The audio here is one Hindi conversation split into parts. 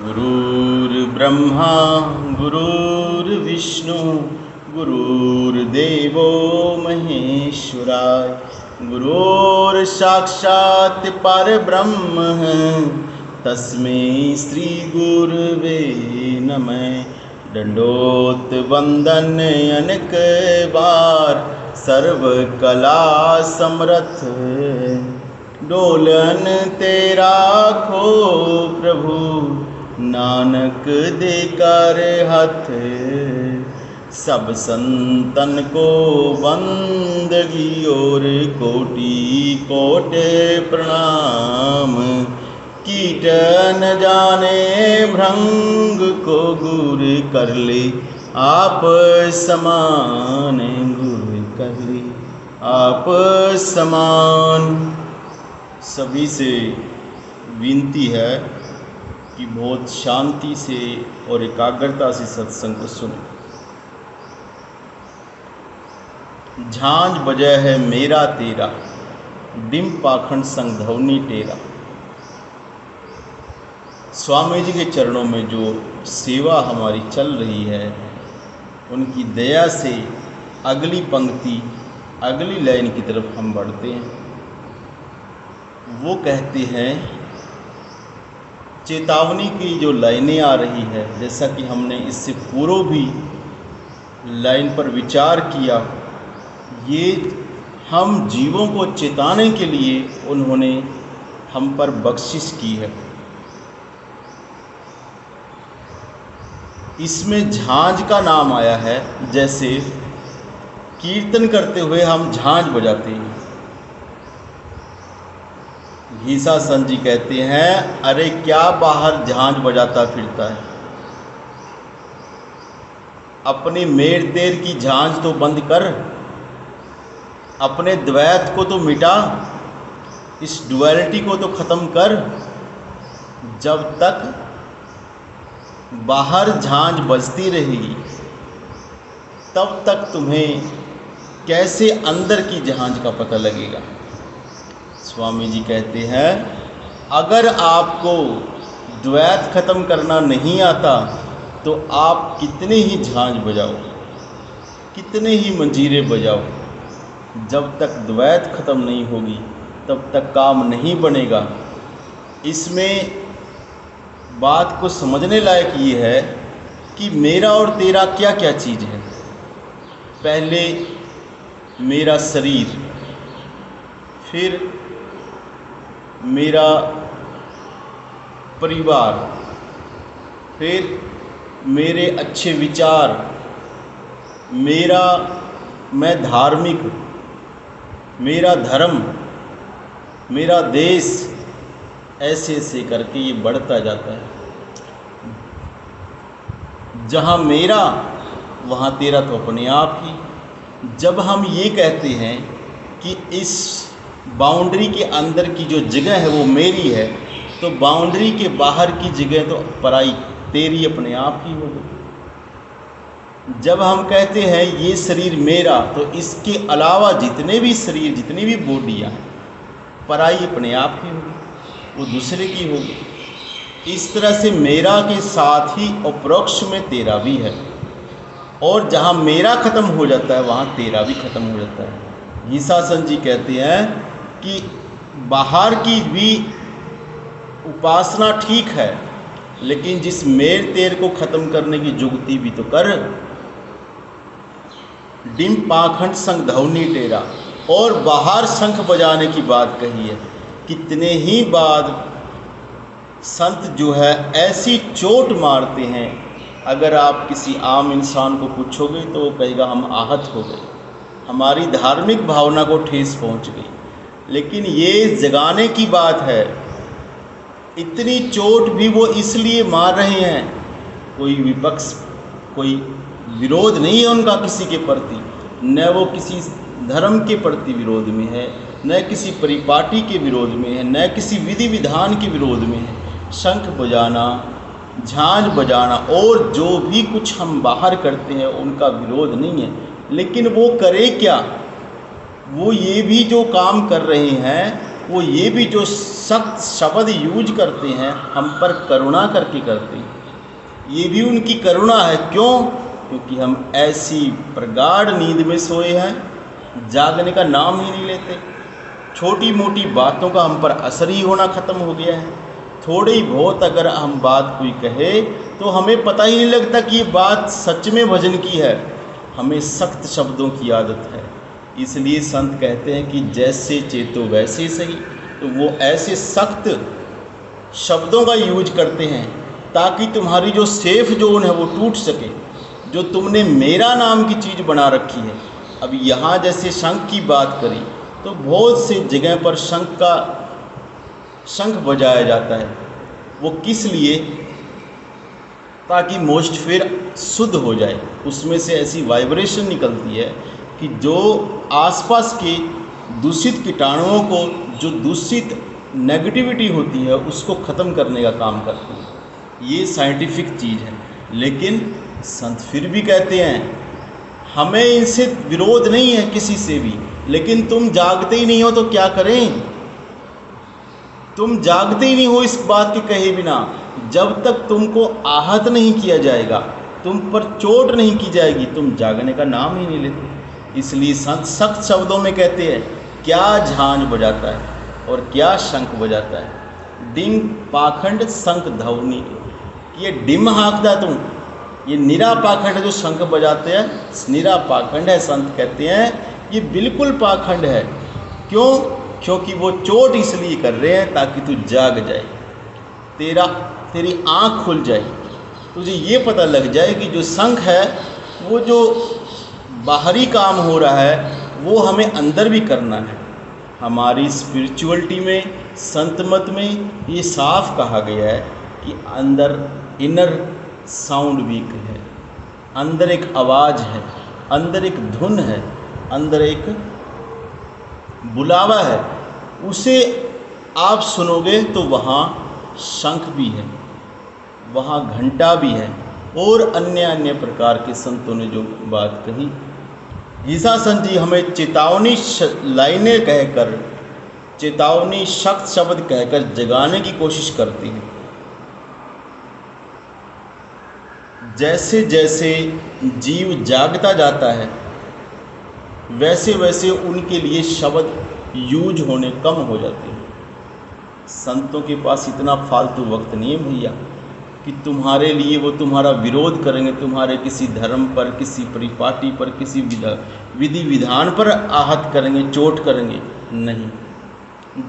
गुरुर्ब्रह्मा गुरुर्विष्णु गुरुर्देवो महेश्वराय गुरुर्साक्षात् परब्रह्म तस्मै श्री गुरुवे नमः। दंडोत वंदन अनेक बार सर्व कला समर्थ डोलन तेरा खो प्रभु नानक दे कर हाथ। सब संतन को बंदगी और कोटि कोट प्रणाम। कीट न जाने भृंग को गुर कर ले आप समान। गुर कर ले आप समान। सभी से विनती है कि बहुत शांति से और एकाग्रता से सत्संग को सुने। झांझ बजे है मेरा तेरा, डिम पाखंड संग धवनी टेरा। स्वामी जी के चरणों में जो सेवा हमारी चल रही है, उनकी दया से अगली पंक्ति अगली लाइन की तरफ हम बढ़ते हैं। वो कहते हैं, चेतावनी की जो लाइनें आ रही है, जैसा कि हमने इससे पूर्व भी लाइन पर विचार किया, ये हम जीवों को चेताने के लिए उन्होंने हम पर बख्शिश की है। इसमें झांझ का नाम आया है, जैसे कीर्तन करते हुए हम झांझ बजाते हैं। घीसा संत जी कहते हैं, अरे क्या बाहर झांझ बजाता फिरता है, अपनी मेर तेर की झांझ तो बंद कर, अपने द्वैत को तो मिटा, इस डुअलिटी को तो ख़त्म कर। जब तक बाहर झांझ बजती रहेगी तब तक तुम्हें कैसे अंदर की झांझ का पता लगेगा। स्वामी जी कहते हैं, अगर आपको द्वैत खत्म करना नहीं आता तो आप कितने ही झांझ बजाओ, कितने ही मंजीरे बजाओ, जब तक द्वैत खत्म नहीं होगी तब तक काम नहीं बनेगा। इसमें बात को समझने लायक ये है कि मेरा और तेरा क्या क्या चीज़ है। पहले मेरा शरीर, फिर मेरा परिवार, फिर मेरे अच्छे विचार, मैं धार्मिक, मेरा धर्म, मेरा देश, ऐसे ऐसे करके ये बढ़ता जाता है। जहाँ मेरा वहाँ तेरा तो अपने आप ही। जब हम ये कहते हैं कि इस बाउंड्री के अंदर की जो जगह है वो मेरी है, तो बाउंड्री के बाहर की जगह तो पराई, तेरी अपने आप ही होगी। जब हम कहते हैं ये शरीर मेरा, तो इसके अलावा जितने भी शरीर, जितनी भी बॉडियाँ हैं, पराई अपने आप ही होगी, वो दूसरे की होगी। इस तरह से मेरा के साथ ही अपरोक्ष में तेरा भी है, और जहाँ मेरा ख़त्म हो जाता है वहाँ तेरा भी ख़त्म हो जाता है। घीसा संत जी कहते हैं कि बाहर की भी उपासना ठीक है, लेकिन जिस मेर तेर को ख़त्म करने की जुगती भी तो कर। डिम पाखंड संग धवनी टेरा, और बाहर शंख बजाने की बात कही है। कितने ही बार संत जो है ऐसी चोट मारते हैं, अगर आप किसी आम इंसान को पूछोगे तो वो कहेगा हम आहत हो गए, हमारी धार्मिक भावना को ठेस पहुंच गई। लेकिन ये जगाने की बात है। इतनी चोट भी वो इसलिए मार रहे हैं, कोई विपक्ष, कोई विरोध नहीं है उनका किसी के प्रति, न वो किसी धर्म के प्रति विरोध में है, न किसी परिपाटी के विरोध में है, न किसी विधि विधान के विरोध में है। शंख बजाना, झांझ बजाना और जो भी कुछ हम बाहर करते हैं उनका विरोध नहीं है। लेकिन वो करे क्या? वो ये भी जो काम कर रहे हैं वो ये भी जो सख्त शब्द यूज करते हैं हम पर करुणा करके करते हैं, ये भी उनकी करुणा है। क्यों? क्योंकि हम ऐसी प्रगाढ़ नींद में सोए हैं, जागने का नाम ही नहीं लेते। छोटी मोटी बातों का हम पर असर ही होना ख़त्म हो गया है। थोड़ी बहुत अगर हम बात कोई कहे तो हमें पता ही नहीं लगता कि ये बात सच में भजन की है। हमें सख्त शब्दों की आदत है। इसलिए संत कहते हैं कि जैसे चेतो वैसे सही। तो वो ऐसे सख्त शब्दों का यूज करते हैं ताकि तुम्हारी जो सेफ जोन है वो टूट सके, जो तुमने मेरा नाम की चीज़ बना रखी है। अब यहाँ जैसे शंख की बात करी तो बहुत से जगह पर शंख बजाया जाता है। वो किस लिए? ताकि मोस्टफेयर शुद्ध हो जाए, उसमें से ऐसी वाइब्रेशन निकलती है कि जो आसपास के दूषित कीटाणुओं को, जो दूषित नेगेटिविटी होती है उसको ख़त्म करने का काम करती है। ये साइंटिफिक चीज़ है। लेकिन संत फिर भी कहते हैं हमें इनसे विरोध नहीं है किसी से भी, लेकिन तुम जागते ही नहीं हो तो क्या करें? तुम जागते ही नहीं हो इस बात के कहे बिना। जब तक तुमको आहत नहीं किया जाएगा, तुम पर चोट नहीं की जाएगी, तुम जागने का नाम ही नहीं लेते। इसलिए संत सख्त शब्दों में कहते हैं क्या झांझ बजाता है और क्या शंख बजाता है। डिम पाखंड शंख धवनी, ये डिम हाँकदा तुम, ये निरा पाखंड जो शंख बजाते हैं निरा पाखंड है। संत कहते हैं ये बिल्कुल पाखंड है। क्यों? क्योंकि वो चोट इसलिए कर रहे हैं ताकि तू जाग जाए, तेरी आँख खुल जाए, तुझे ये पता लग जाए कि जो शंख है वो जो बाहरी काम हो रहा है वो हमें अंदर भी करना है। हमारी स्पिरिचुअलिटी में, संत मत में ये साफ कहा गया है कि अंदर इनर साउंड वीक है, अंदर एक आवाज़ है, अंदर एक धुन है, अंदर एक बुलावा है। उसे आप सुनोगे तो वहाँ शंख भी है, वहाँ घंटा भी है और अन्य प्रकार के संतों ने जो बात कही। ईसा संत जी हमें चेतावनी लाइनें कहकर, चेतावनी सख्त शब्द कहकर जगाने की कोशिश करती हैं। जैसे जैसे जीव जागता जाता है वैसे वैसे उनके लिए शब्द यूज होने कम हो जाते हैं। संतों के पास इतना फालतू वक्त नहीं है भैया कि तुम्हारे लिए वो तुम्हारा विरोध करेंगे, तुम्हारे किसी धर्म पर, किसी परिपाटी पर, किसी विधि विधान पर आहत करेंगे, चोट करेंगे। नहीं,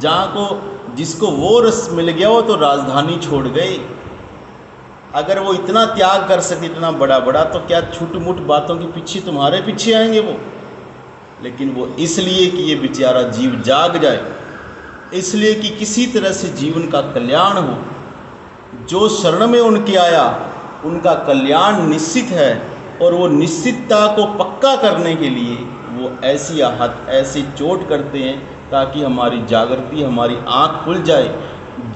जहाँ को जिसको वो रस मिल गया वो तो राजधानी छोड़ गए। अगर वो इतना त्याग कर सके, इतना बड़ा बड़ा, तो क्या छूट मुट बातों के पीछे तुम्हारे पीछे आएंगे वो? लेकिन वो इसलिए कि ये बेचारा जीव जाग जाए, इसलिए कि किसी तरह से जीवन का कल्याण हो। जो शरण में उनके आया उनका कल्याण निश्चित है, और वो निश्चितता को पक्का करने के लिए वो ऐसी आहत, ऐसी चोट करते हैं ताकि हमारी जागृति, हमारी आँख खुल जाए।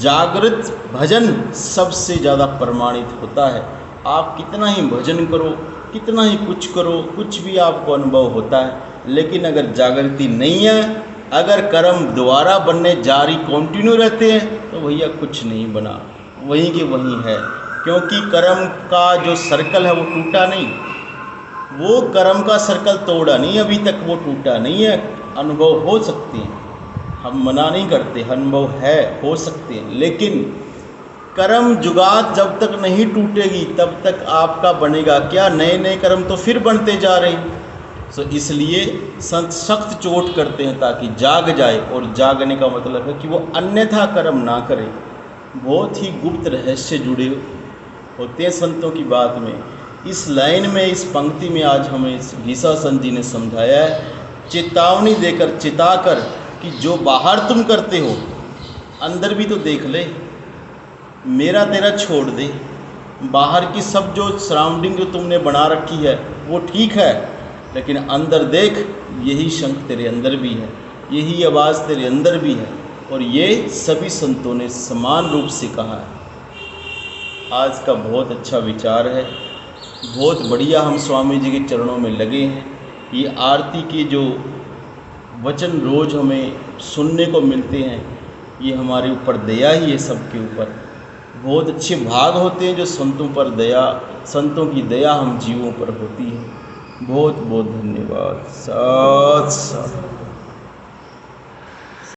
जागृत भजन सबसे ज़्यादा प्रमाणित होता है। आप कितना ही भजन करो, कितना ही कुछ करो, कुछ भी आपको अनुभव होता है, लेकिन अगर जागृति नहीं है, अगर कर्म दोबारा बनने जारी कंटिन्यू रहते हैं तो भैया कुछ नहीं बना, वहीं के वहीं है। क्योंकि कर्म का जो सर्कल है वो टूटा नहीं, वो कर्म का सर्कल तोड़ा नहीं, अभी तक वो टूटा नहीं है। अनुभव हो सकते हैं, हम मना नहीं करते, अनुभव है, हो सकते हैं, लेकिन कर्म जुगात जब तक नहीं टूटेगी तब तक आपका बनेगा क्या? नए नए कर्म तो फिर बनते जा रहे हैं। सो इसलिए संत सख्त चोट करते हैं ताकि जाग जाए, और जागने का मतलब है कि वो अन्यथा कर्म ना करे। बहुत ही गुप्त रहस्य जुड़े होते हैं संतों की बात में। इस लाइन में, इस पंक्ति में आज हमें गीसा संत जी ने समझाया है, चेतावनी देकर, चिताकर कि जो बाहर तुम करते हो अंदर भी तो देख ले, मेरा तेरा छोड़ दे। बाहर की सब जो सराउंडिंग जो तुमने बना रखी है वो ठीक है, लेकिन अंदर देख, यही शंख तेरे अंदर भी है, यही आवाज़ तेरे अंदर भी है। और ये सभी संतों ने समान रूप से कहा है। आज का बहुत अच्छा विचार है, बहुत बढ़िया। हम स्वामी जी के चरणों में लगे हैं। ये आरती के जो वचन रोज़ हमें सुनने को मिलते हैं, ये हमारे ऊपर दया ही है सबके ऊपर। बहुत अच्छे भाग होते हैं जो संतों की दया हम जीवों पर होती है। बहुत बहुत धन्यवाद। साथ साथ